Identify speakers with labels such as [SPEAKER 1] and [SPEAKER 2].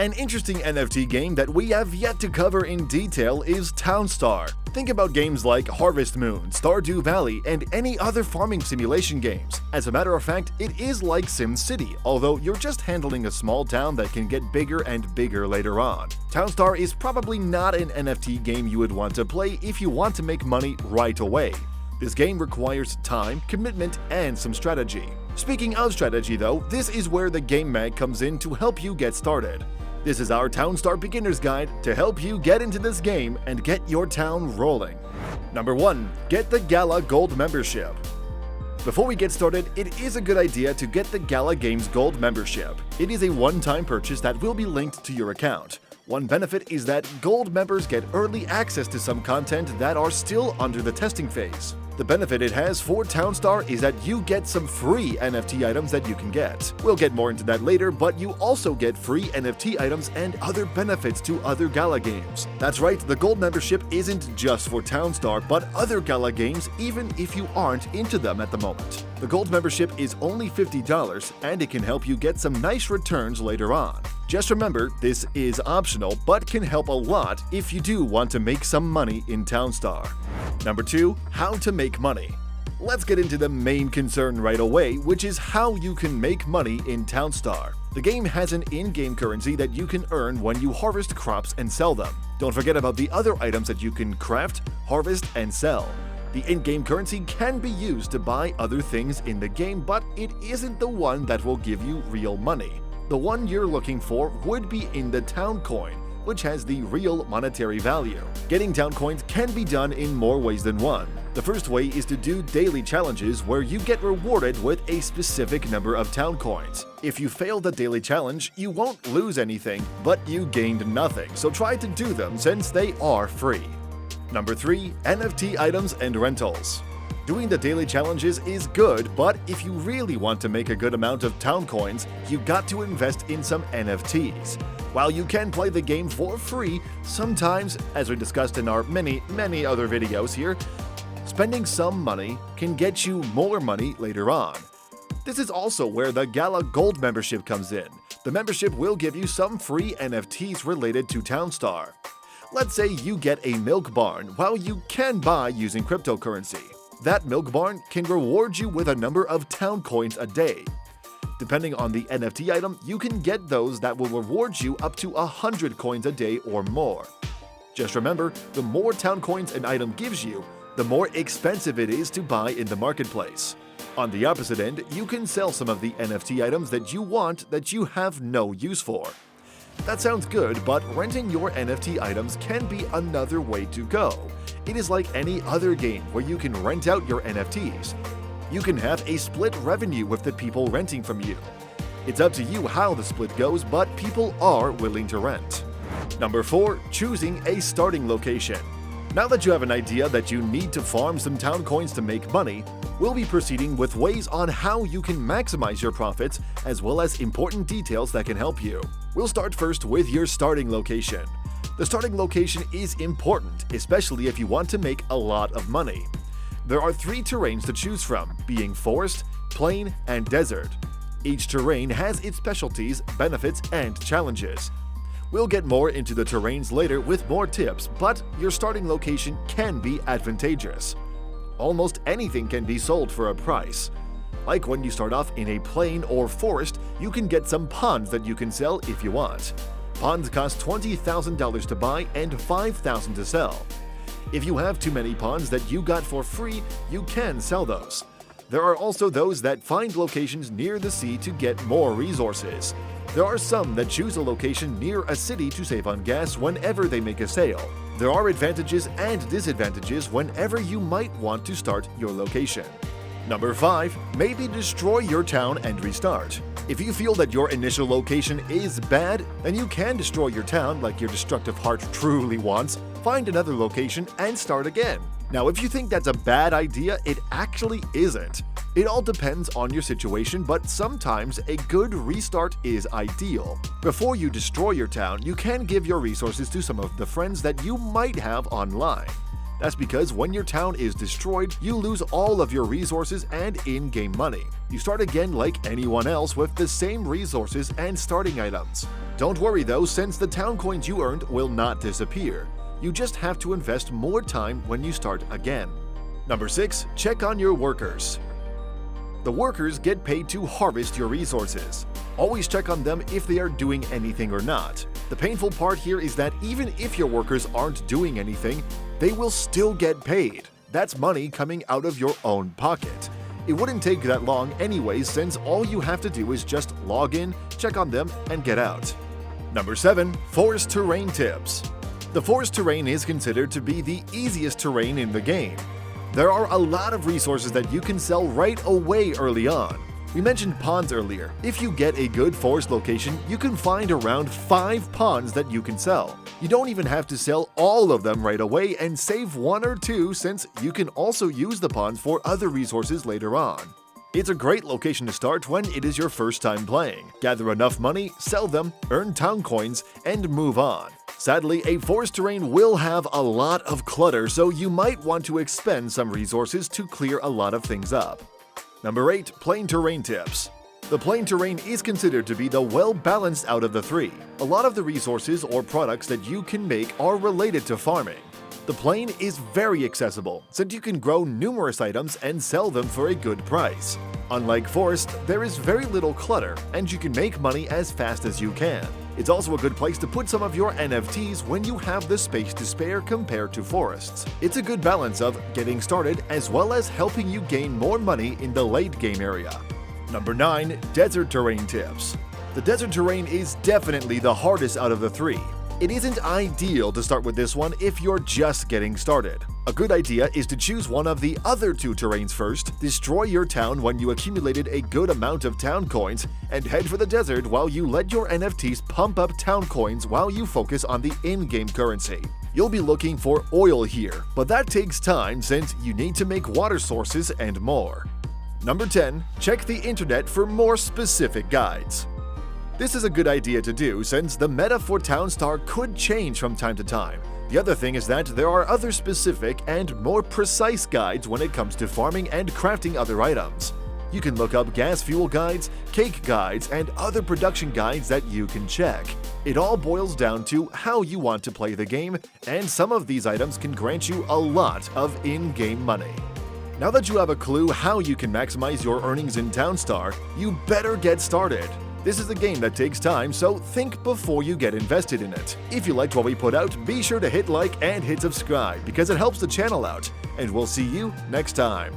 [SPEAKER 1] An interesting NFT game that we have yet to cover in detail is Townstar. Think about games like Harvest Moon, Stardew Valley, and any other farming simulation games. As a matter of fact, it is like SimCity, although you're just handling a small town that can get bigger and bigger later on. Townstar is probably not an NFT game you would want to play if you want to make money right away. This game requires time, commitment, and some strategy. Speaking of strategy though, this is where the Game Mag comes in to help you get started. This is our Townstar Beginner's Guide to help you get into this game and get your town rolling. Number 1. Get the Gala Gold Membership. Before we get started, it is a good idea to get the Gala Games Gold Membership. It is a one-time purchase that will be linked to your account. One benefit is that Gold members get early access to some content that are still under the testing phase. The benefit it has for Townstar is that you get some free NFT items that you can get. We'll get more into that later, but you also get free NFT items and other benefits to other Gala games. That's right, the Gold membership isn't just for Townstar, but other Gala games even if you aren't into them at the moment. The Gold membership is only $50 and it can help you get some nice returns later on. Just remember, this is optional, but can help a lot if you do want to make some money in Townstar. Number 2. How to make money. Let's get into the main concern right away, which is how you can make money in Townstar. The game has an in-game currency that you can earn when you harvest crops and sell them. Don't forget about the other items that you can craft, harvest, and sell. The in-game currency can be used to buy other things in the game, but it isn't the one that will give you real money. The one you're looking for would be in the town coin, which has the real monetary value. Getting town coins can be done in more ways than one. The first way is to do daily challenges where you get rewarded with a specific number of town coins. If you fail the daily challenge, you won't lose anything, but you gained nothing, so try to do them since they are free. Number 3. NFT items and rentals. Doing the daily challenges is good, but if you really want to make a good amount of town coins, you got to invest in some NFTs. While you can play the game for free, sometimes, as we discussed in our many other videos here, spending some money can get you more money later on. This is also where the Gala Gold membership comes in. The membership will give you some free NFTs related to Townstar. Let's say you get a milk barn, while you can buy using cryptocurrency. That milk barn can reward you with a number of town coins a day. Depending on the NFT item, you can get those that will reward you up to 100 coins a day or more. Just remember, the more town coins an item gives you, the more expensive it is to buy in the marketplace. On the opposite end, you can sell some of the NFT items that you want that you have no use for. That sounds good, but renting your NFT items can be another way to go. It is like any other game where you can rent out your NFTs. You can have a split revenue with the people renting from you. It's up to you how the split goes, but people are willing to rent. Number 4. Choosing a starting location. Now that you have an idea that you need to farm some town coins to make money, we'll be proceeding with ways on how you can maximize your profits as well as important details that can help you. We'll start first with your starting location. The starting location is important, especially if you want to make a lot of money. There are 3 terrains to choose from, being forest, plain, and desert. Each terrain has its specialties, benefits, and challenges. We'll get more into the terrains later with more tips, but your starting location can be advantageous. Almost anything can be sold for a price. Like when you start off in a plain or forest, you can get some ponds that you can sell if you want. Ponds cost $20,000 to buy and $5,000 to sell. If you have too many ponds that you got for free, you can sell those. There are also those that find locations near the sea to get more resources. There are some that choose a location near a city to save on gas whenever they make a sale. There are advantages and disadvantages whenever you might want to start your location. Number 5. Maybe destroy your town and restart. If you feel that your initial location is bad, then you can destroy your town like your destructive heart truly wants, find another location, and start again. Now, if you think that's a bad idea, it actually isn't. It all depends on your situation, but sometimes a good restart is ideal. Before you destroy your town, you can give your resources to some of the friends that you might have online. That's because when your town is destroyed, you lose all of your resources and in-game money. You start again like anyone else with the same resources and starting items. Don't worry though, since the town coins you earned will not disappear. You just have to invest more time when you start again. Number 6. Check on your workers. The workers get paid to harvest your resources. Always check on them if they are doing anything or not. The painful part here is that even if your workers aren't doing anything, they will still get paid. That's money coming out of your own pocket. It wouldn't take that long anyways, since all you have to do is just log in, check on them, and get out. Number 7. Forest terrain tips. The forest terrain is considered to be the easiest terrain in the game. There are a lot of resources that you can sell right away early on. We mentioned ponds earlier. If you get a good forest location, you can find around 5 ponds that you can sell. You don't even have to sell all of them right away and save 1 or 2, since you can also use the ponds for other resources later on. It's a great location to start when it is your first time playing. Gather enough money, sell them, earn town coins, and move on. Sadly, a forest terrain will have a lot of clutter, so you might want to expend some resources to clear a lot of things up. Number 8. Plain terrain tips. The plain terrain is considered to be the well-balanced out of the 3. A lot of the resources or products that you can make are related to farming. The plain is very accessible, since you can grow numerous items and sell them for a good price. Unlike forest, there is very little clutter, and you can make money as fast as you can. It's also a good place to put some of your NFTs when you have the space to spare compared to forests. It's a good balance of getting started as well as helping you gain more money in the late game area. Number 9. Desert terrain tips. The desert terrain is definitely the hardest out of the 3. It isn't ideal to start with this one if you're just getting started. A good idea is to choose one of the other 2 terrains first, destroy your town when you accumulated a good amount of town coins, and head for the desert while you let your NFTs pump up town coins while you focus on the in-game currency. You'll be looking for oil here, but that takes time since you need to make water sources and more. Number 10. Check the internet for more specific guides. This is a good idea to do since the meta for Townstar could change from time to time. The other thing is that there are other specific and more precise guides when it comes to farming and crafting other items. You can look up gas fuel guides, cake guides, and other production guides that you can check. It all boils down to how you want to play the game, and some of these items can grant you a lot of in-game money. Now that you have a clue how you can maximize your earnings in Townstar, you better get started. This is a game that takes time, so think before you get invested in it. If you liked what we put out, be sure to hit like and hit subscribe because it helps the channel out. And we'll see you next time.